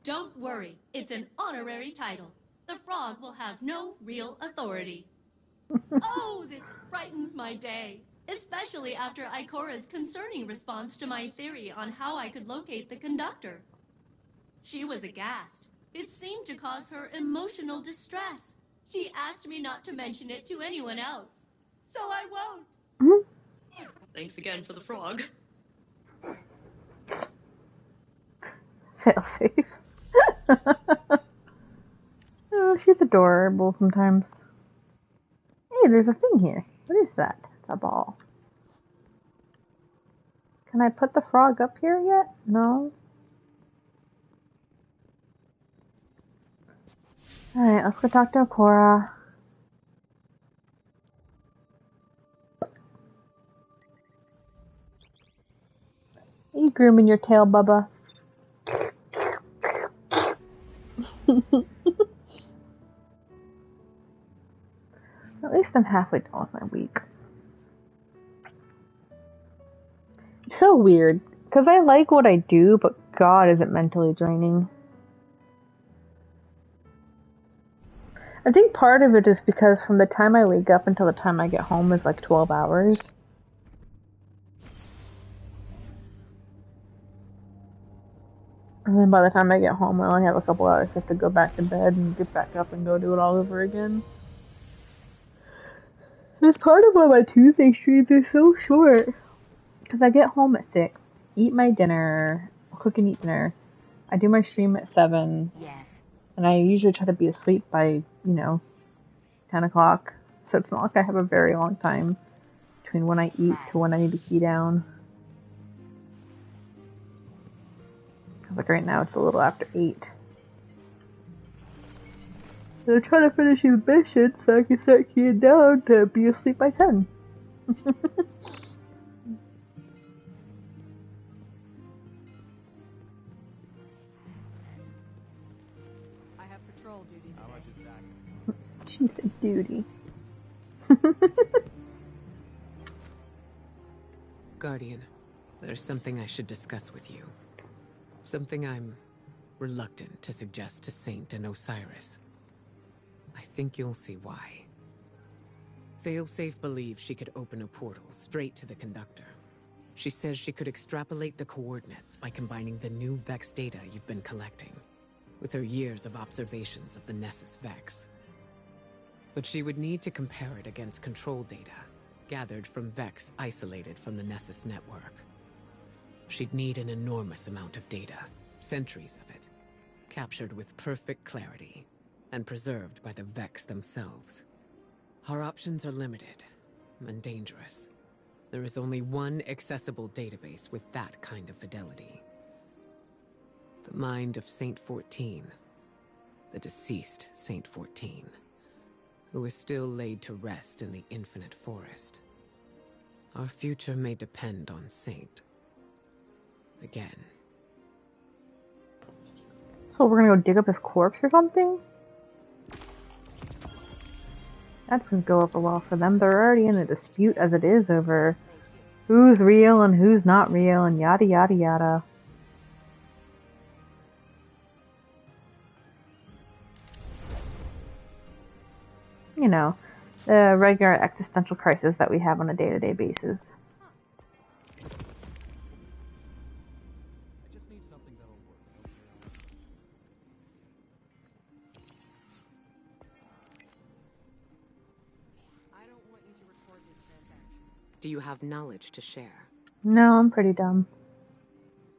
Don't worry, it's an honorary title. The frog will have no real authority. Oh, this brightens my day, especially after Ikora's concerning response to my theory on how I could locate the conductor. She was aghast. It seemed to cause her emotional distress. She asked me not to mention it to anyone else. So I won't. Mm-hmm. Thanks again for the frog. Fail safe. Oh, she's adorable sometimes. Hey, there's a thing here. What is that? It's a ball. Can I put the frog up here yet? No. Alright, let's go talk to Ikora. Are you grooming your tail, Bubba? At least I'm halfway done with my week. It's so weird, because I like what I do, but God, is it mentally draining. I think part of it is because from the time I wake up until the time I get home is like 12 hours. And then by the time I get home, I only have a couple hours. I have to go back to bed and get back up and go do it all over again. It's part of why my Tuesday streams are so short. Because I get home at 6, eat my dinner, cook and eat dinner. I do my stream at 7. Yes. And I usually try to be asleep by, 10 o'clock. So it's not like I have a very long time between when I eat to when I need to key down. Like right now, it's a little after 8. So I'm trying to finish these missions so I can start keying down to be asleep by 10. I have patrol duty. How much is that? She said duty. Guardian, there's something I should discuss with you. Something I'm reluctant to suggest to Saint and Osiris. I think you'll see why. Failsafe believes she could open a portal straight to the conductor. She says she could extrapolate the coordinates by combining the new Vex data you've been collecting with her years of observations of the Nessus Vex. But she would need to compare it against control data gathered from Vex isolated from the Nessus network. She'd need an enormous amount of data, centuries of it, captured with perfect clarity, and preserved by the Vex themselves. Our options are limited and dangerous. There is only one accessible database with that kind of fidelity. The mind of Saint 14, the deceased Saint 14, who is still laid to rest in the Infinite Forest. Our future may depend on Saint. Again. So we're gonna go dig up his corpse or something? That doesn't go over well for them. They're already in a dispute as it is over who's real and who's not real and yada yada yada. You know, the regular existential crisis that we have on a day-to-day basis. I just need something that'll work. I don't want you to record this transaction. Do you have knowledge to share? No, I'm pretty dumb.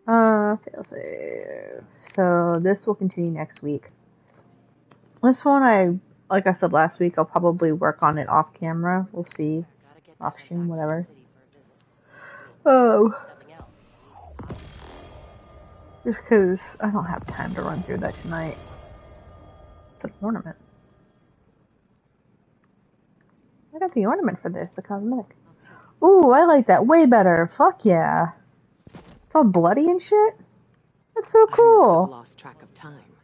Failsafe. So this will continue next week. This one, like I said last week, I'll probably work on it off camera. We'll see. Off stream, whatever. Oh. Just because I don't have time to run through that tonight. It's an ornament. I got the ornament for this, the cosmetic. Ooh, I like that way better. Fuck yeah. It's all bloody and shit. That's so cool. I must have lost track of time.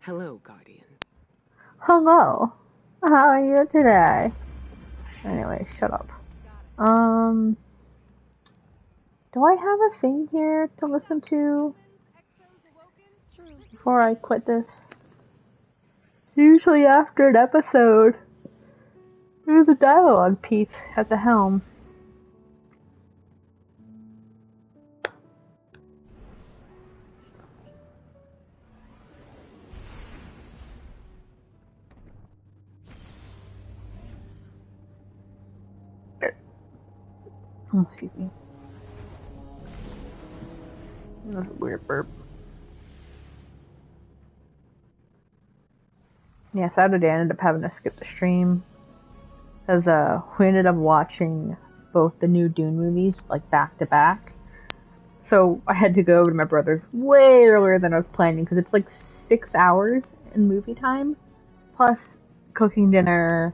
Hello, Guardian. Hello. How are you today? Anyway, shut up. Do I have a thing here to listen to before I quit this? Usually after an episode, there's a dialogue piece at the helm. Oh, excuse me. That was a weird burp. Yeah, Saturday I ended up having to skip the stream. Because we ended up watching both the new Dune movies, like, back to back. So I had to go to my brother's way earlier than I was planning, because it's like 6 hours in movie time, plus cooking dinner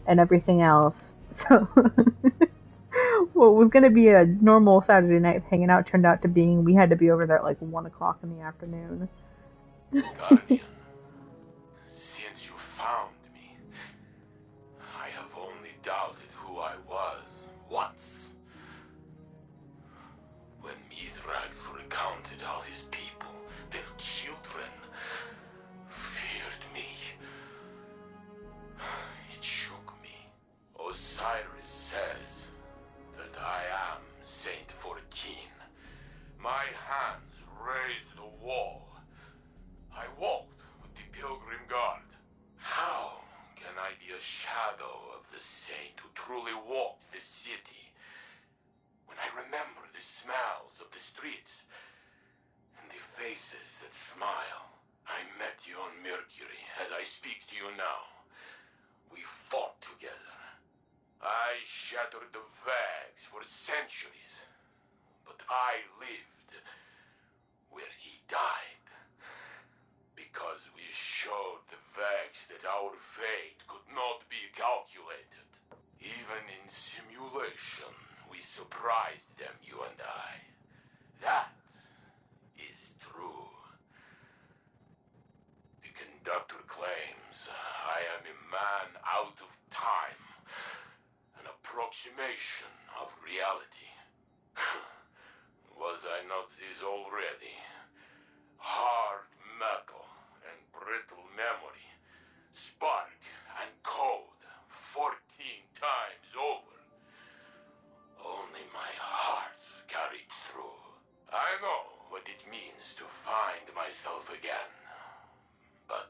and everything else. So what was going to be a normal Saturday night of hanging out turned out to being we had to be over there at like 1 o'clock in the afternoon. Guardian, since you found me, I have only doubted who I was once. When Mithrax recounted how his people, their children, feared me, it shook me. Osiris says that I am Saint 14. My hands raised the wall. I walked with the Pilgrim Guard. How can I be a shadow of the saint who truly walked the city? When I remember the smells of the streets and the faces that smile. I met you on Mercury as I speak to you now. We fought together. I shattered the Vags for centuries, but I lived where he died. Because we showed the Vags that our fate could not be calculated. Even in simulation, we surprised them, you and I. That is true. The conductor claims I am a man out of time. An approximation of reality. Was I not this already? Hard metal and brittle memory. Spark and code 14 times over. Only my heart carried through. I know what it means to find myself again. But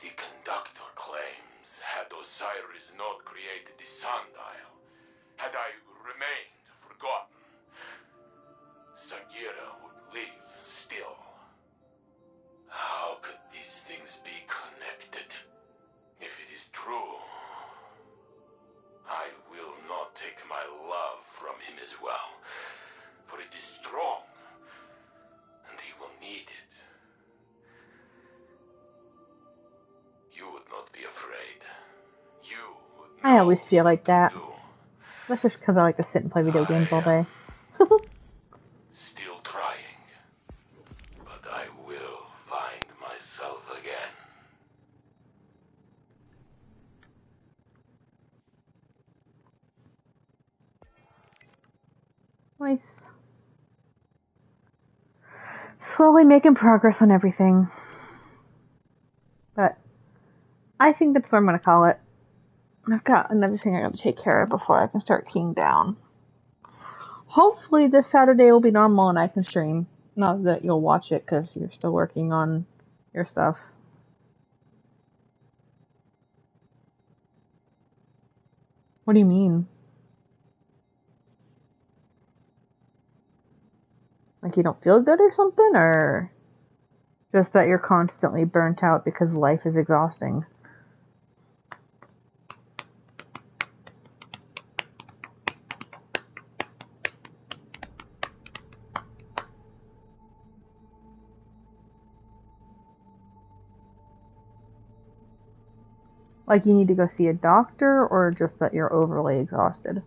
the conductor claims had Osiris not created the sundial, had I remained forgotten, Sagira would live still. How could these things be connected? If it is true, I will not take my love from him as well, for it is strong, and he will need it. You would not be afraid. You would know. I always feel like that. That's just because I like to sit and play video games all day. Still trying, but I will find myself again. Nice. Slowly making progress on everything. But I think that's what I'm going to call it. I've got another thing I got to take care of before I can start keying down. Hopefully this Saturday will be normal and I can stream. Not that you'll watch it because you're still working on your stuff. What do you mean? Like you don't feel good or something? Or just that you're constantly burnt out because life is exhausting? Like you need to go see a doctor, or just that you're overly exhausted?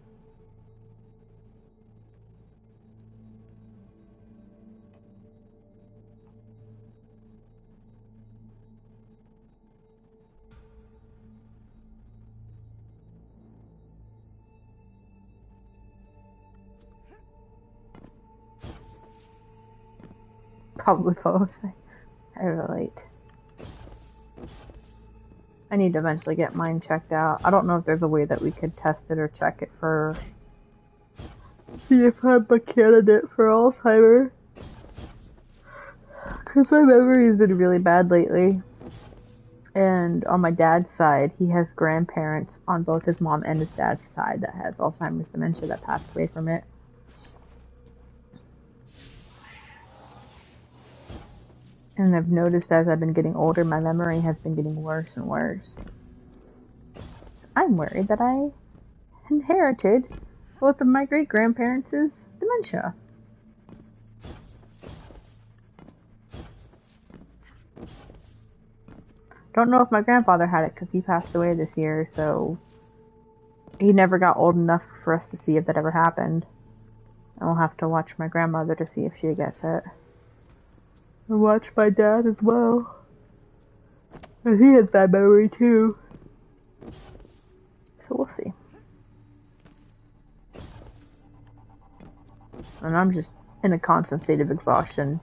Probably both. I relate. I need to eventually get mine checked out. I don't know if there's a way that we could test it or check it for... See if I'm a candidate for Alzheimer's. Because my memory's been really bad lately. And on my dad's side, he has grandparents on both his mom and his dad's side that has Alzheimer's dementia that passed away from it. And I've noticed as I've been getting older, my memory has been getting worse and worse. So I'm worried that I inherited both of my great-grandparents' dementia. Don't know if my grandfather had it because he passed away this year, so he never got old enough for us to see if that ever happened. And we'll have to watch my grandmother to see if she gets it. And watch my dad as well. And he had bad memory too. So we'll see. And I'm just in a constant state of exhaustion.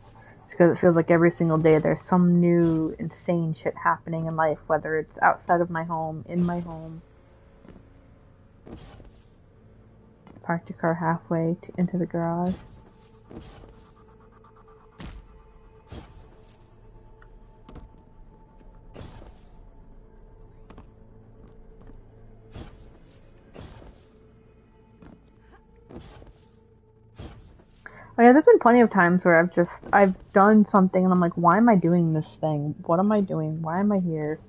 Because it feels like every single day there's some new insane shit happening in life. Whether it's outside of my home, in my home. Parked your car halfway into the garage. Oh yeah, there's been plenty of times where I've done something and I'm like, why am I doing this thing? What am I doing? Why am I here?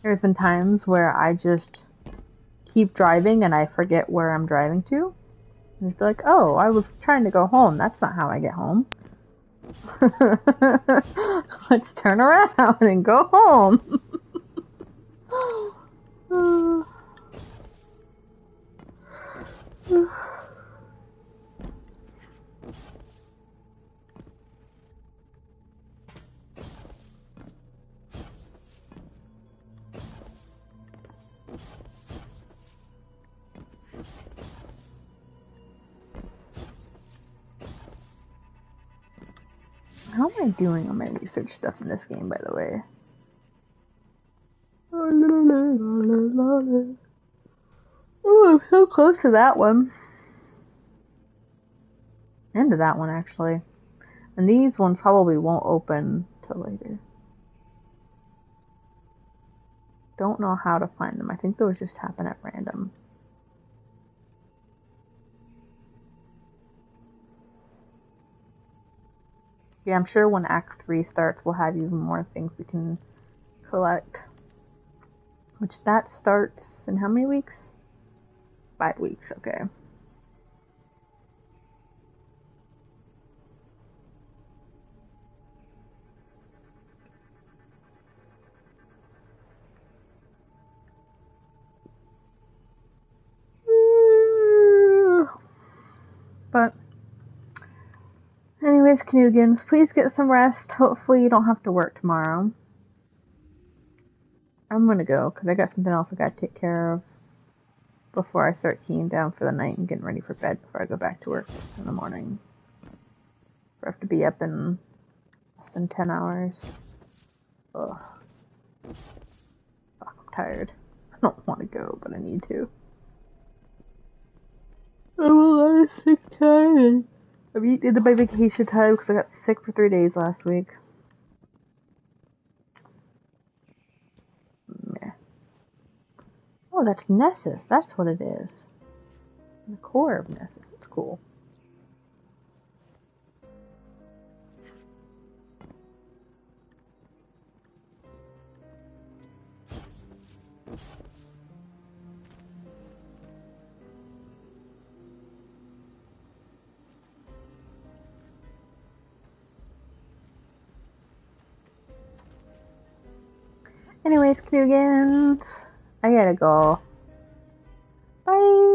There's been times where I just keep driving and I forget where I'm driving to. And just be like, oh, I was trying to go home. That's not how I get home. Let's turn around and go home. How am I doing on my research stuff in this game, by the way? Oh, I'm so close to that one. And to that one, actually. And these ones probably won't open till later. Don't know how to find them. I think those just happen at random. Yeah, I'm sure when Act 3 starts, we'll have even more things we can collect. Which that starts in how many weeks? 5 weeks, okay. But Anyways, Knugans, please get some rest. Hopefully you don't have to work tomorrow. I'm gonna go, because I got something else I gotta take care of before I start keying down for the night and getting ready for bed before I go back to work in the morning. I have to be up in less than 10 hours. Ugh. Fuck, I'm tired. I don't want to go, but I need to. I'm a lot sick tired. I've eaten into my vacation time because I got sick for 3 days last week. Yeah. Oh, that's Nessus. That's what it is. The core of Nessus. It's cool. Anyways, Knugans, I gotta go. Bye!